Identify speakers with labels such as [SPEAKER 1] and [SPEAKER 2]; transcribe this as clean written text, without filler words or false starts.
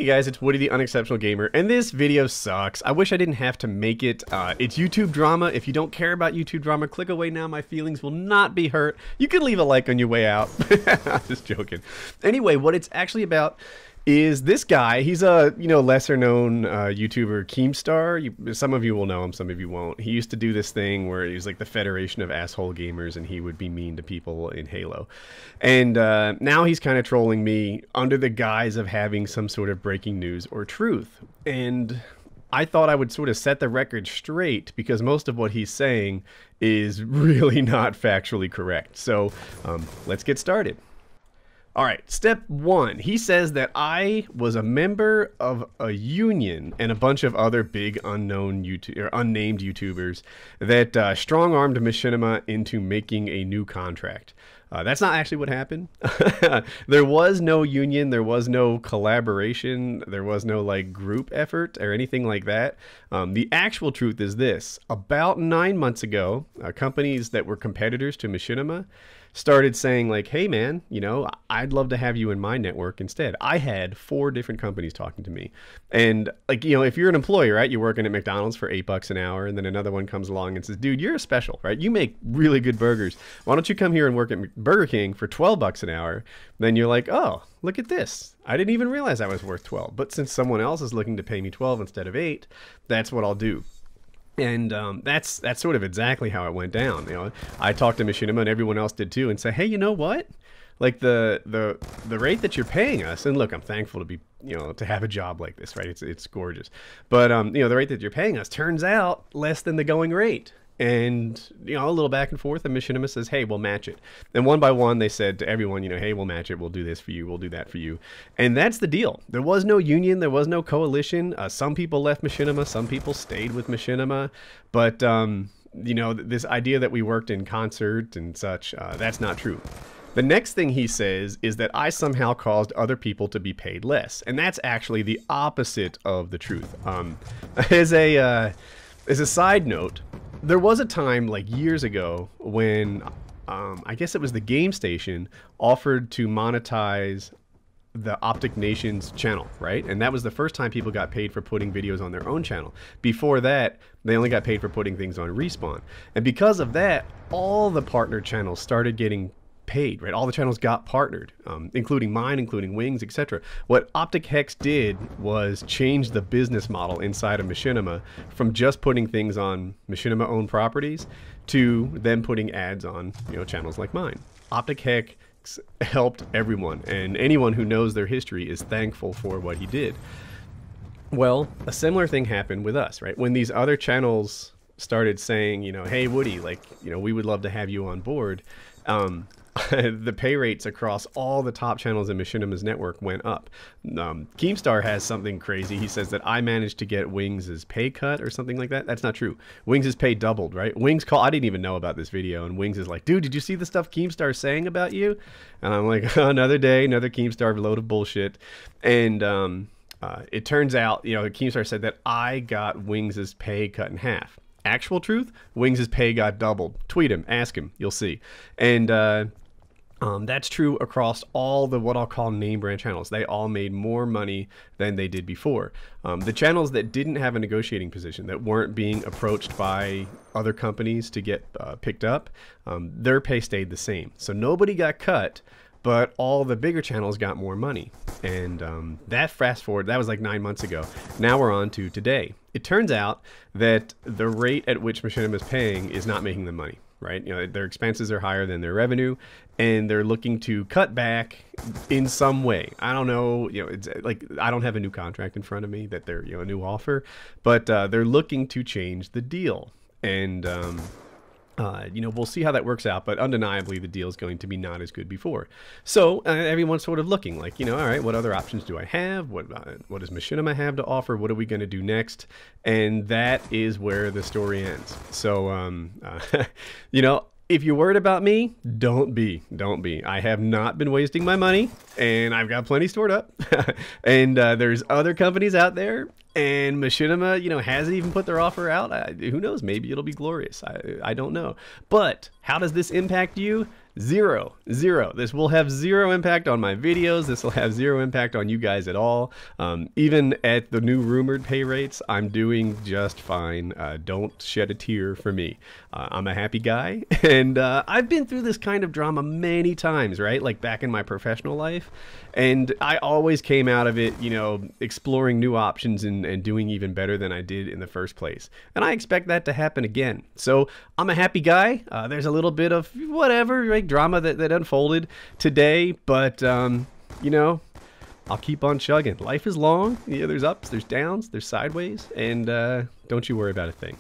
[SPEAKER 1] Hey guys, it's Woody the Unexceptional Gamer, and this video sucks. I wish I didn't have to make it. It's YouTube drama. If you don't care about YouTube drama, click away now. My feelings will not be hurt. You can leave a like on your way out. I'm just joking. Anyway, what it's actually about is this guy. He's a lesser known YouTuber, Keemstar. Some of you will know him, some of you won't. He used to do this thing where he was like the Federation of Asshole Gamers, and he would be mean to people in Halo. And now he's kind of trolling me under the guise of having some sort of breaking news or truth. And I thought I would sort of set the record straight because most of what he's saying is really not factually correct. So let's get started. All right, step one. He says that I was a member of a union and a bunch of other big unnamed YouTubers that strong-armed Machinima into making a new contract. That's not actually what happened. There was no union, there was no collaboration, there was no like group effort or anything like that. The actual truth is this: about 9 months ago, companies that were competitors to Machinima started saying like, hey man, I'd love to have you in my network instead. I had 4 different companies talking to me. And like, if you're an employee, right, you're working at McDonald's for $8 an hour, and then another one comes along and says, dude, you're a special, right? You make really good burgers. Why don't you come here and work at Burger King for $12 an hour? Then you're like, oh, look at this. I didn't even realize I was worth 12. But since someone else is looking to pay me 12 instead of 8, that's what I'll do. And that's sort of exactly how it went down. I talked to Machinima, and everyone else did too, and say, hey, you know what? Like the rate that you're paying us, and look, I'm thankful to be to have a job like this, right? It's gorgeous, but the rate that you're paying us turns out less than the going rate. And, a little back and forth, and Machinima says, hey, we'll match it. And one by one, they said to everyone, hey, we'll match it. We'll do this for you. We'll do that for you. And that's the deal. There was no union. There was no coalition. Some people left Machinima. Some people stayed with Machinima. But, this idea that we worked in concert and such, that's not true. The next thing he says is that I somehow caused other people to be paid less. And that's actually the opposite of the truth. As a side note, there was a time like years ago when I guess it was the Game Station offered to monetize the Optic Nation's channel, right? And that was the first time people got paid for putting videos on their own channel. Before that, they only got paid for putting things on Respawn. And because of that, all the partner channels started getting paid, right? All the channels got partnered, including mine, including Wings, etc. What Optic Hex did was change the business model inside of Machinima from just putting things on Machinima-owned properties to them putting ads on, channels like mine. Optic Hex helped everyone, and anyone who knows their history is thankful for what he did. Well, a similar thing happened with us, right? When these other channels started saying, hey Woody, like, we would love to have you on board, the pay rates across all the top channels in Machinima's network went up. Keemstar has something crazy. He says that I managed to get Wings' pay cut or something like that. That's not true. Wings' pay doubled, right? Wings I didn't even know about this video, and Wings is like, dude, did you see the stuff Keemstar's saying about you? And I'm like, another day, another Keemstar load of bullshit. And it turns out, Keemstar said that I got Wings' pay cut in half. Actual truth, Wings' pay got doubled. Tweet him, ask him, you'll see. And that's true across all the what I'll call name brand channels. They all made more money than they did before. The channels that didn't have a negotiating position, that weren't being approached by other companies to get picked up, their pay stayed the same. So nobody got cut, but all the bigger channels got more money. And that fast forward, that was like 9 months ago. Now we're on to today. It turns out that the rate at which Machinima is paying is not making them money, right? Their expenses are higher than their revenue, and they're looking to cut back in some way. I don't know, it's like, I don't have a new contract in front of me that they're, a new offer, but they're looking to change the deal. And we'll see how that works out, but undeniably the deal is going to be not as good before. So everyone's sort of looking like, all right, what other options do I have? What does Machinima have to offer? What are we going to do next? And that is where the story ends. So, if you're worried about me, don't be. I have not been wasting my money, and I've got plenty stored up. And there's other companies out there, and Machinima, hasn't even put their offer out. Who knows? Maybe it'll be glorious. I don't know. But how does this impact you? Zero. This will have zero impact on my videos. This will have zero impact on you guys at all. Even at the new rumored pay rates, I'm doing just fine. Don't shed a tear for me. I'm a happy guy, and I've been through this kind of drama many times, right? Like back in my professional life, and I always came out of it, you know, exploring new options and doing even better than I did in the first place. And I expect that to happen again. So I'm a happy guy. There's a little bit of whatever, right, drama that unfolded today, but you know, I'll keep on chugging. Life is long. Yeah, there's ups, there's downs, there's sideways, and don't you worry about a thing.